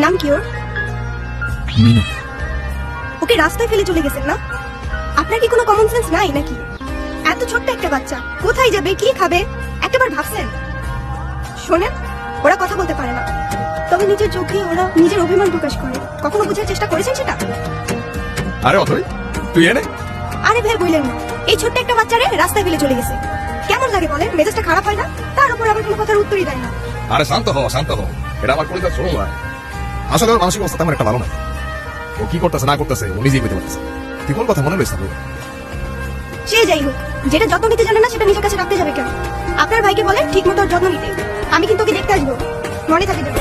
নাম কি ওর? মিনু। ওকে রাস্তায় ফেলে চলে গেছেন না? আপনার কি কোনো কমন সেন্স নাই নাকি? এত ছোট্ট একটা বাচ্চা কোথায় যাবে, কি খাবে, একটাবার ভাবছেন? শোনেন, ওরা কথা বলতে পারে না, তবে নিজের চোখে ওরা নিজের অভিমান প্রকাশ করে। কখনো বোঝার চেষ্টা করেছেন সেটা? আরে অথই, তুই এনে। আরে ভাই বললেন না, এই ছোট্ট একটা বাচ্চারে রাস্তায় ফেলে চলে গেছে। কেমন লাগে বলেন? মেজাজটা খারাপ হয় না? তার উপর আবার কোনো কথার উত্তরই দেয় না। আরে শান্ত হ, শান্ত হ। এটা আমার পরিবার শোনো না। আসলে ওর মানসিক অবস্থা তেমন একটা ভালো না। ও কি করতেছে না করতেছে ও নিজেই বুঝতে পারতেছে। তুই কোন কথা মনে রয়েছে? সে যাই হোক, যেটা যত্ন নিতে জানে না সেটা নিজের কাছে রাখতে যাবে কেন? আপনার ভাইকে বলেন ঠিক মতো যত্ন নিতে। আমি কিন্তু ওকে দেখতে আসবো, মনে থাকে যেন।